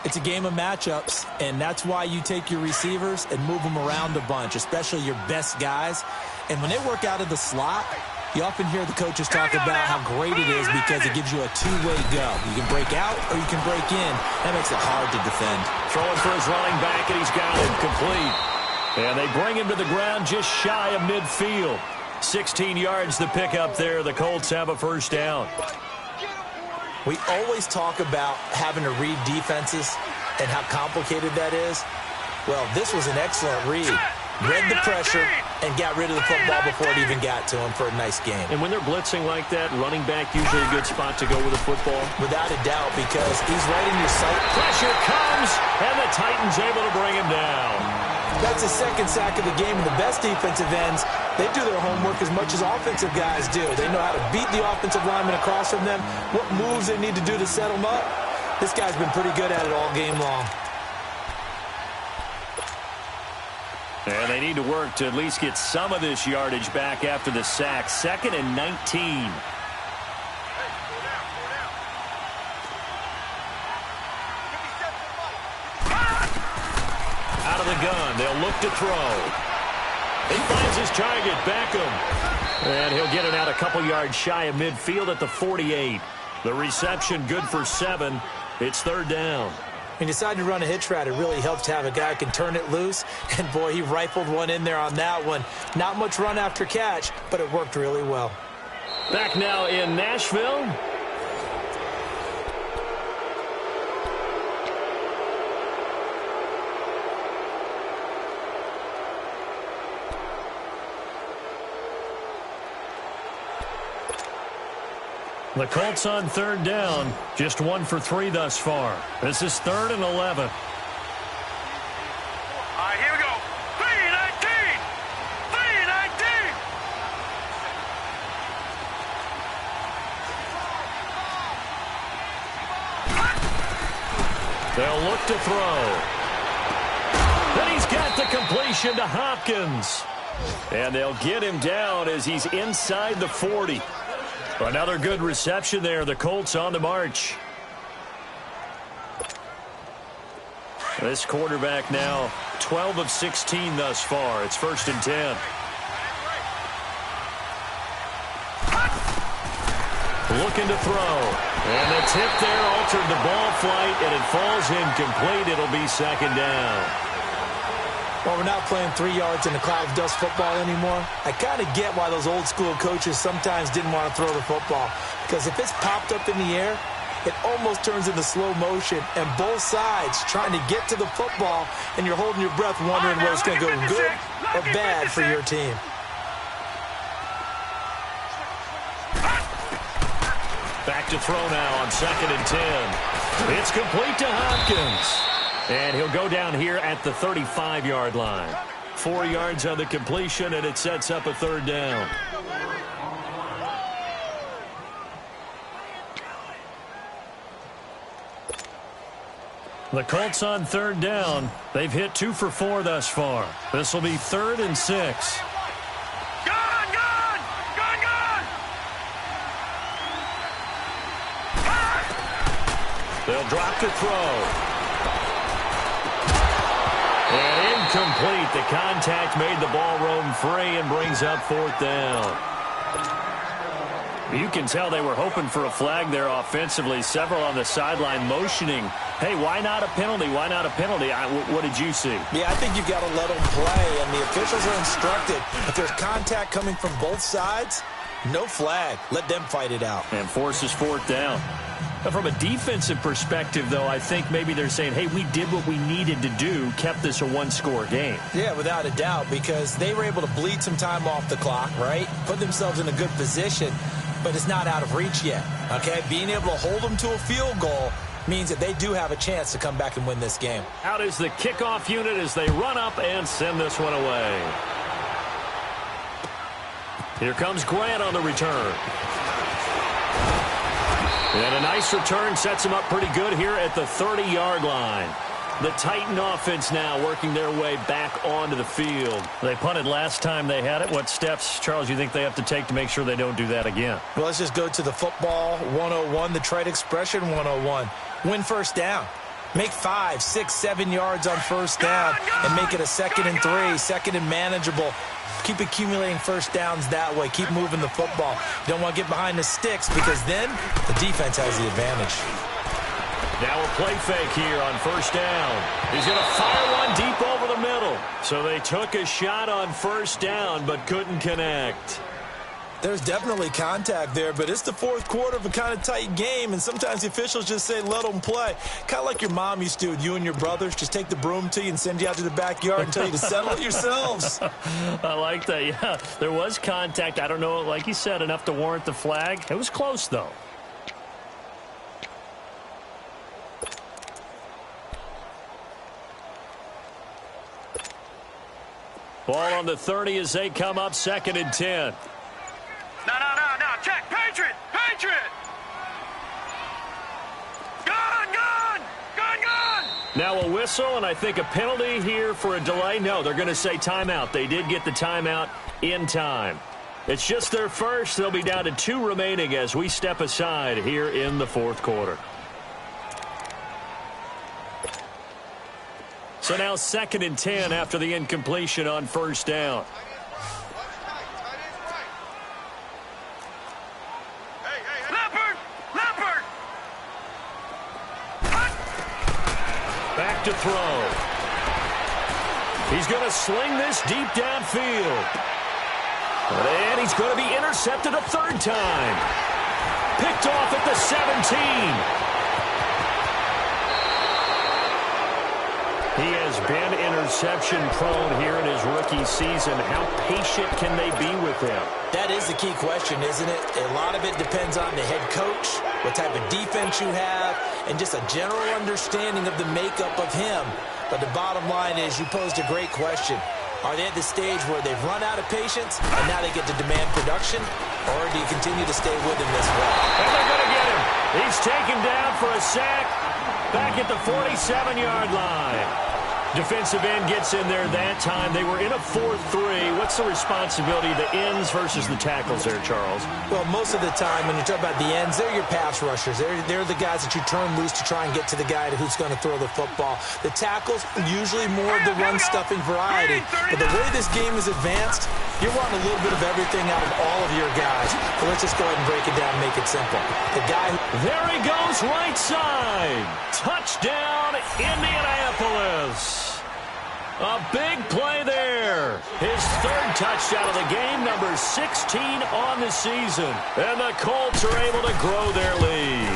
Speaker 4: It's a game of matchups, and that's why you take your receivers and move them around a bunch, especially your best guys. And when they work out of the slot, you often hear the coaches talk about how great it is because it gives you a two-way go. You can break out or you can break in. That makes it hard to defend.
Speaker 1: Throwing for his running back, and he's got him complete. And they bring him to the ground just shy of midfield. 16 yards the pickup there. The Colts have a 1st down.
Speaker 4: We always talk about having to read defenses and how complicated that is. Well, this was an excellent read. Read the pressure and got rid of the football before it even got to him for a nice game.
Speaker 1: And when they're blitzing like that, running back usually a good spot to go with the football?
Speaker 4: Without a doubt, because he's right in your sight.
Speaker 1: Pressure comes, and the Titans able to bring him down.
Speaker 4: That's his 2nd sack of the game, and the best defensive ends They do their homework as much as offensive guys do. They know how to beat the offensive lineman across from them, what moves they need to do to set them up. This guy's been pretty good at it all game long.
Speaker 1: And they need to work to at least get some of this yardage back after the sack. 2nd and 19. Out of the gun, they'll look to throw. He finds his target, Beckham. And he'll get it out a couple yards shy of midfield at the 48. The reception good for 7. It's 3rd down.
Speaker 4: He decided to run a hitch route. It really helps to have a guy who can turn it loose. And, boy, he rifled one in there on that one. Not much run after catch, but it worked really well.
Speaker 1: Back now in Nashville. The Colts on 3rd down, just 1 for 3 thus far. This is 3rd and 11.
Speaker 3: All right, here we go. 3-19. 3-19.
Speaker 1: They'll look to throw. Then he's got the completion to Hopkins. And they'll get him down as he's inside the 40. Another good reception there. The Colts on the march. This quarterback now 12 of 16 thus far. It's 1st and 10. Looking to throw. And the tip there altered the ball flight, and it falls incomplete. It'll be 2nd down.
Speaker 4: Well, we're not playing 3 yards in a cloud of dust football anymore. I kind of get why those old school coaches sometimes didn't want to throw the football. Because if it's popped up in the air, it almost turns into slow motion. And both sides trying to get to the football, and you're holding your breath wondering whether it's going to go good or bad for your team.
Speaker 1: Back to throw now on 2nd and 10. It's complete to Hopkins. And he'll go down here at the 35-yard line. 4 yards on the completion, and it sets up a 3rd down. The Colts on 3rd down. They've hit 2 for 4 thus far. This will be 3rd and 6.
Speaker 3: Gun, gun! Gun, gun!
Speaker 1: They'll drop to throw. And incomplete. The contact made the ball roam free and brings up 4th down. You can tell they were hoping for a flag there offensively. Several on the sideline motioning, hey, why not a penalty? Why not a penalty? What did you see?
Speaker 4: Yeah, I think you've got to let them play, and the officials are instructed. If there's contact coming from both sides, no flag. Let them fight it out.
Speaker 1: And forces 4th down. From a defensive perspective, though, I think maybe they're saying, hey, we did what we needed to do, kept this a 1-score game.
Speaker 4: Yeah, without a doubt, because they were able to bleed some time off the clock, right? Put themselves in a good position, but it's not out of reach yet, okay? Being able to hold them to a field goal means that they do have a chance to come back and win this game.
Speaker 1: Out is the kickoff unit as they run up and send this one away. Here comes Grant on the return. And a nice return sets him up pretty good here at the 30-yard line. The Titan offense now working their way back onto the field. They punted last time they had it. What steps, Charles, you think they have to take to make sure they don't do that again?
Speaker 4: Well, let's just go to the football 101, the trade expression 101. Win 1st down. Make 5, 6, 7 yards on 1st down and make it a 2nd and 3, 2nd and manageable. Keep accumulating 1st downs that way. Keep moving the football. You don't want to get behind the sticks because then the defense has the advantage.
Speaker 1: Now a play fake here on 1st down. He's going to fire one deep over the middle. So they took a shot on 1st down but couldn't connect.
Speaker 4: There's definitely contact there, but it's the 4th quarter of a kind of tight game, and sometimes the officials just say, let them play. Kind of like your mom used to with you and your brothers. Just take the broom to you and send you out to the backyard and tell you to settle it yourselves.
Speaker 1: I like that, yeah. There was contact. I don't know, like you said, enough to warrant the flag. It was close, though. Ball on the 30 as they come up 2nd and 10.
Speaker 3: No. Check. Patriot. Gun.
Speaker 1: Now a whistle, and I think a penalty here for a delay. No, they're going to say timeout. They did get the timeout in time. It's just their first. They'll be down to 2 remaining as we step aside here in the 4th quarter. So now 2nd and 10 after the incompletion on 1st down.
Speaker 3: Leopard.
Speaker 1: Back to throw. He's going to sling this deep downfield. And he's going to be intercepted a 3rd time. Picked off at the 17. He has been interception prone here in his rookie season. How patient can they be with him?
Speaker 2: That is the key question, isn't it? A lot of it depends on the head coach, what type of defense you have, and just a general understanding of the makeup of him. But the bottom line is you posed a great question. Are they at the stage where they've run out of patience and now they get to demand production? Or do you continue to stay with him this way?
Speaker 1: And they're going to get him. He's taken down for a sack back at the 47-yard line. Defensive end gets in there that time. They were in a 4-3. What's the responsibility of the ends versus the tackles there, Charles?
Speaker 2: Well, most of the time when you talk about the ends, they're your pass rushers. They're the guys that you turn loose to try and get to the guy who's going to throw the football. The tackles, usually more of the run-stuffing variety. But the way this game is advanced, you're wanting a little bit of everything out of all of your guys. So let's just go ahead and break it down and make it simple. The guy...
Speaker 1: There he goes, right side. Touchdown, Indianapolis. A big play there. His 3rd touchdown of the game, number 16 on the season. And the Colts are able to grow their lead.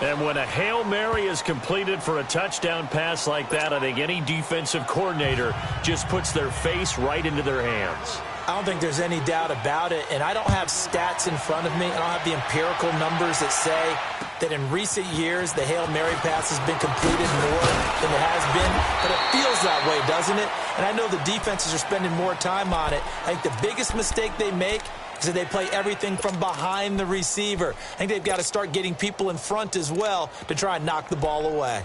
Speaker 1: And when a Hail Mary is completed for a touchdown pass like that, I think any defensive coordinator just puts their face right into their hands.
Speaker 2: I don't think there's any doubt about it, and I don't have stats in front of me. I don't have the empirical numbers that say that in recent years the Hail Mary pass has been completed more than it has been, but it feels that way, doesn't it? And I know the defenses are spending more time on it. I think the biggest mistake they make is that they play everything from behind the receiver. I think they've got to start getting people in front as well to try and knock the ball away.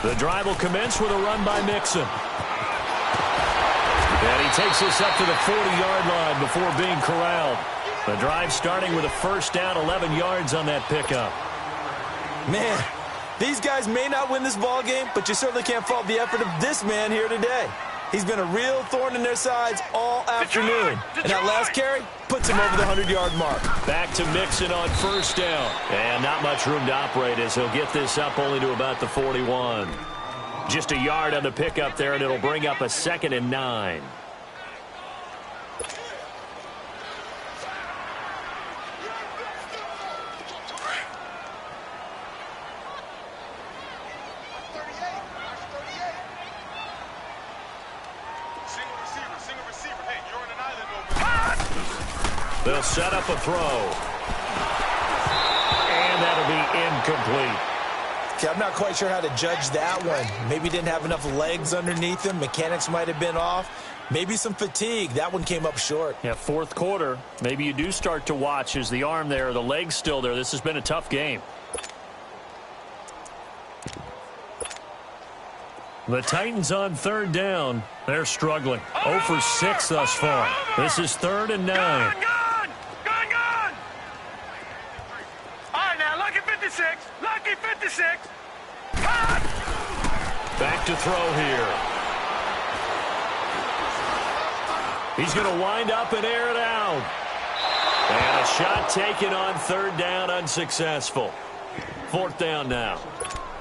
Speaker 1: The drive will commence with a run by Mixon. And he takes this up to the 40-yard line before being corralled. The drive starting with a 1st down, 11 yards on that pickup.
Speaker 2: Man, these guys may not win this ball game, but you certainly can't fault the effort of this man here today. He's been a real thorn in their sides all afternoon. And that last carry puts him over the 100-yard mark.
Speaker 1: Back to Mixon on 1st down. And not much room to operate as he'll get this up only to about the 41. Just a yard on the pickup there, and it'll bring up a 2nd and 9. They'll set up a throw. And that'll be incomplete.
Speaker 2: Okay, I'm not quite sure how to judge that one. Maybe didn't have enough legs underneath him. Mechanics might have been off. Maybe some fatigue. That one came up short.
Speaker 1: Yeah, 4th quarter. Maybe you do start to watch. Is the arm there, the leg's still there? This has been a tough game. The Titans on 3rd down. They're struggling. 0 for 6 thus far. This is 3rd and 9.
Speaker 3: Gun! All right, now, lucky 56. Lucky 56.
Speaker 1: Back to throw here. He's going to wind up and air it out. And a shot taken on 3rd down, unsuccessful. 4th down now.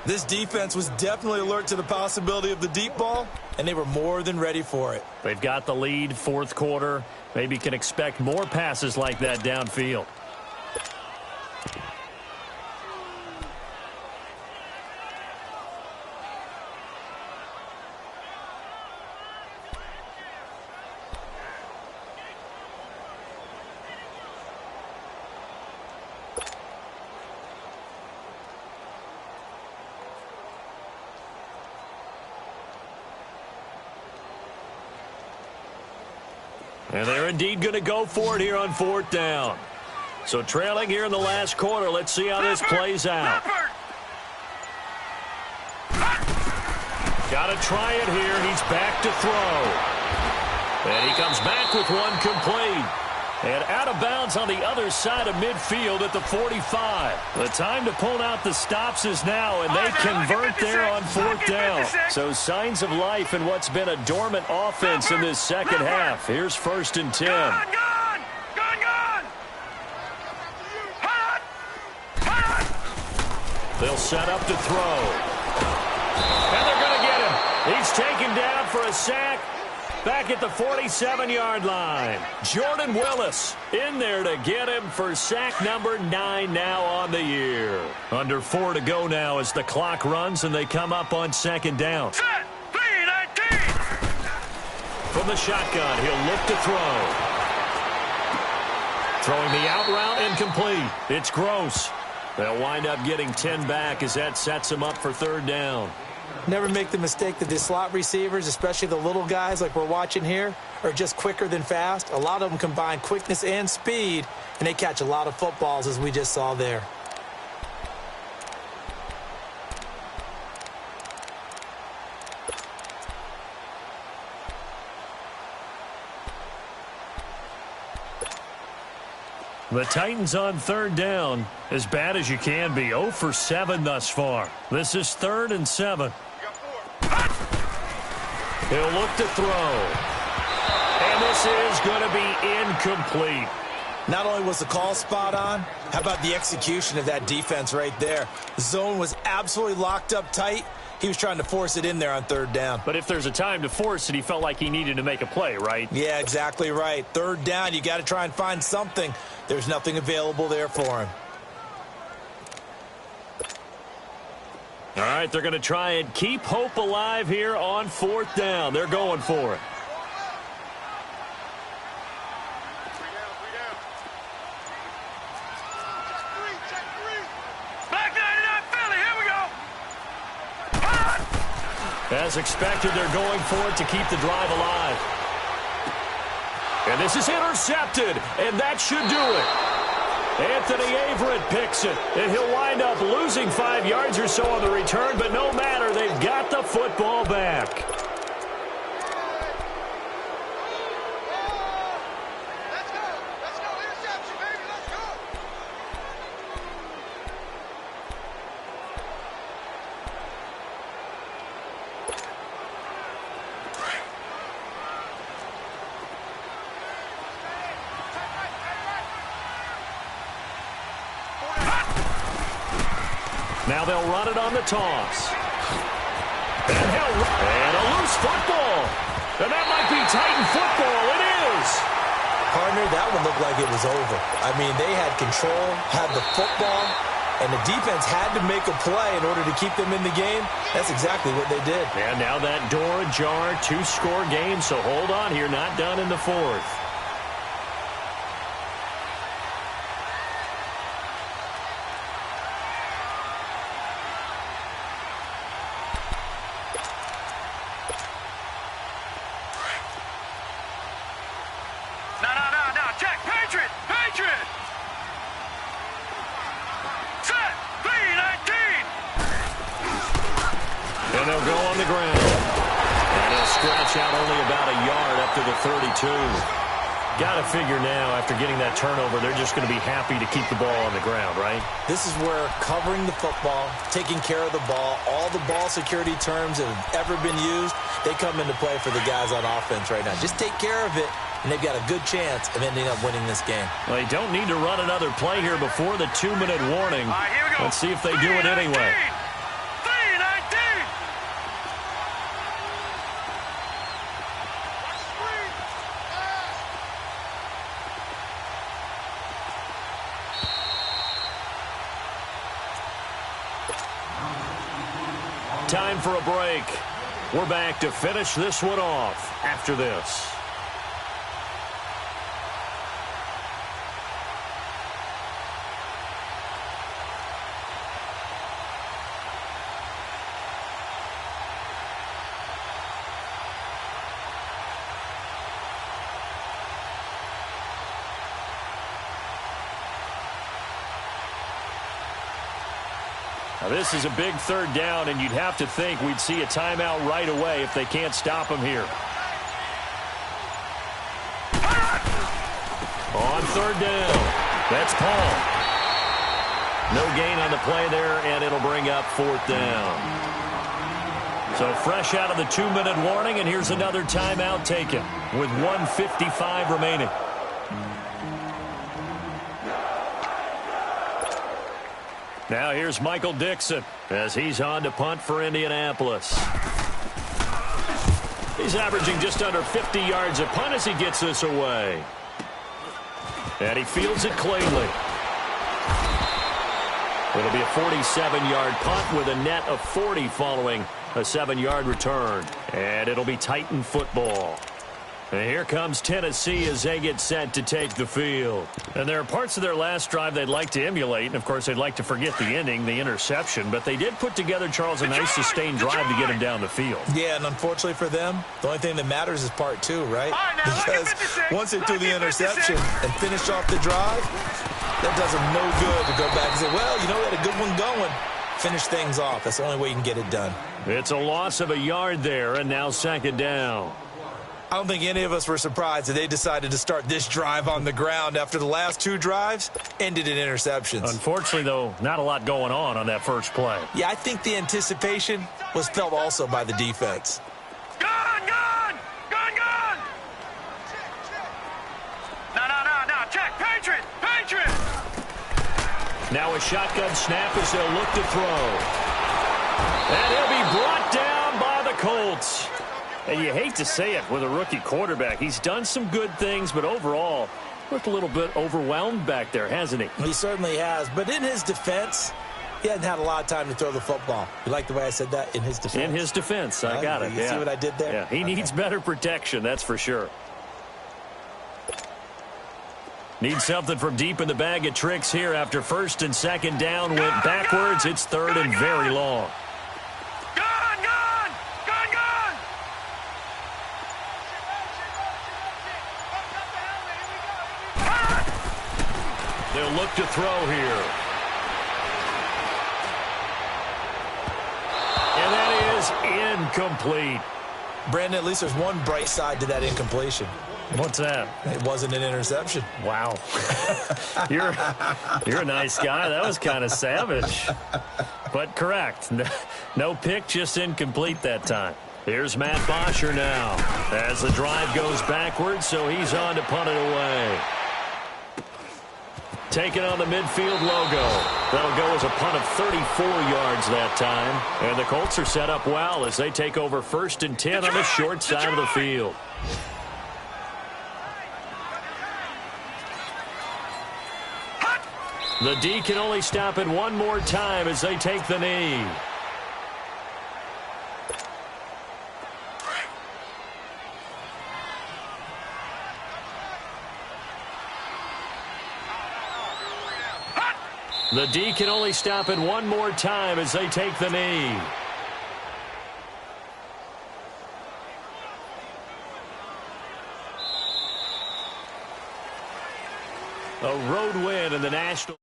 Speaker 2: This defense was definitely alert to the possibility of the deep ball, and they were more than ready for it.
Speaker 1: They've got the lead, 4th quarter. Maybe can expect more passes like that downfield. And they're indeed going to go for it here on 4th down. So trailing here in the last quarter. Let's see how this plays out. Got to try it here. He's back to throw. And he comes back with one complete. And out of bounds on the other side of midfield at the 45. The time to pull out the stops is now, and they convert there on 4th down. So signs of life in what's been a dormant offense in this second half. Here's 1st and 10. They'll set up to throw. And they're going to get him. He's taken down for a sack. Back at the 47-yard line. Jordan Willis in there to get him for sack number 9 now on the year. Under 4 to go now as the clock runs and they come up on 2nd down.
Speaker 3: Set, 3-19.
Speaker 1: From the shotgun, he'll look to throw. Throwing the out route incomplete. It's Gross. They'll wind up getting 10 back as that sets him up for 3rd down.
Speaker 4: Never make the mistake that the slot receivers, especially the little guys like we're watching here, are just quicker than fast. A lot of them combine quickness and speed, and they catch a lot of footballs, as we just saw there.
Speaker 1: The Titans on 3rd down, as bad as you can be. 0 for 7 thus far. This is 3rd and 7. He'll look to throw. And this is going to be incomplete.
Speaker 2: Not only was the call spot on, how about the execution of that defense right there? The zone was absolutely locked up tight. He was trying to force it in there on 3rd down.
Speaker 1: But if there's a time to force it, he felt like he needed to make a play, right?
Speaker 2: Yeah, exactly right. 3rd down, you got to try and find something. There's nothing available there for him.
Speaker 1: All right, they're going to try and keep hope alive here on 4th down. They're going for it.
Speaker 3: Back 99 Philly, here we go.
Speaker 1: As expected, they're going for it to keep the drive alive. And this is intercepted, and that should do it. Anthony Averett picks it, and he'll wind up losing 5 yards or so on the return, but no matter, they've got the football back.
Speaker 3: Let's go, interception, baby, let's go.
Speaker 1: Now they'll run it on the toss. And a loose football. And that might be Titan football. It is.
Speaker 2: Partner, that one looked like it was over. I mean, they had control, had the football, and the defense had to make a play in order to keep them in the game. That's exactly what they did.
Speaker 1: And now that door ajar, 2-score game, so hold on here, not done in the 4th.
Speaker 3: No, check, Patriot. Set, 3-19.
Speaker 1: And they'll go on the ground. And they'll scratch out only about a yard up to the 32. Got to figure now, after getting that turnover, they're just going to be happy to keep the ball on the ground, right?
Speaker 2: This is where covering the football, taking care of the ball, all the ball security terms that have ever been used, they come into play for the guys on offense right now. Just take care of it, and they've got a good chance of ending up winning this game.
Speaker 1: Well, they don't need to run another play here before the 2-minute warning.
Speaker 3: All right, here we go.
Speaker 1: Let's see if they do it anyway.
Speaker 3: 3-19.
Speaker 1: Time for a break. We're back to finish this one off after this. Now, this is a big third down, and you'd have to think we'd see a timeout right away if they can't stop him here. On third down, that's Paul. No gain on the play there, and it'll bring up fourth down. So fresh out of the 2-minute warning, and here's another timeout taken with 1:55 remaining. Now here's Michael Dixon as he's on to punt for Indianapolis. He's averaging just under 50 yards a punt as he gets this away. And he fields it cleanly. It'll be a 47-yard punt with a net of 40 following a 7-yard return. And it'll be Titan football. And here comes Tennessee as they get set to take the field. And there are parts of their last drive they'd like to emulate. And, of course, they'd like to forget the ending, the interception. But they did put together, Charles, a nice sustained drive to get him down the field.
Speaker 2: Yeah, and unfortunately for them, the only thing that matters is part two, right? Because once they threw the interception and finished off the drive, that does them no good to go back and say, well, you know, we had a good one going. Finish things off. That's the only way you can get it done.
Speaker 1: It's a loss of a yard there, and now second down.
Speaker 2: I don't think any of us were surprised that they decided to start this drive on the ground after the last two drives ended in interceptions.
Speaker 1: Unfortunately, though, not a lot going on that first play.
Speaker 2: Yeah, I think the anticipation was felt also by the defense.
Speaker 3: Gone! No, check, Patriot!
Speaker 1: Now a shotgun snap as they'll look to throw. And he'll be brought down by the Colts. And you hate to say it with a rookie quarterback. He's done some good things, but overall, looked a little bit overwhelmed back there, hasn't he?
Speaker 2: He certainly has. But in his defense, he hasn't had a lot of time to throw the football. You like the way I said that? In his defense?
Speaker 1: In his defense. I got it.
Speaker 2: You see what I did there?
Speaker 1: Yeah, he needs better protection, that's for sure. Needs something from deep in the bag of tricks here after first and second down went backwards. It's third and very long. They'll look to throw here. And that is incomplete.
Speaker 2: Brandon, at least there's one bright side to that incompletion.
Speaker 1: What's that?
Speaker 2: It wasn't an interception.
Speaker 1: Wow. You're a nice guy. That was kind of savage. But correct. No pick, just incomplete that time. Here's Matt Bosher now as the drive goes backwards, so he's on to punt it away. Taking on the midfield logo. That'll go as a punt of 34 yards that time. And the Colts are set up well as they take over first and 10 on the short side of the field. The D can only stop it one more time as they take the knee. The D can only stop it one more time as they take the knee. A road win in the National.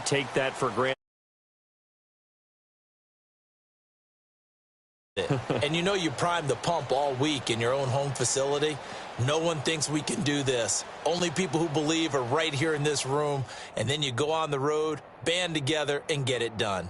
Speaker 1: Take that for granted.
Speaker 2: And you know you primed the pump all week in your own home facility. No one thinks we can do this. Only people who believe are right here in this room. And then you go on the road, band together, and get it done.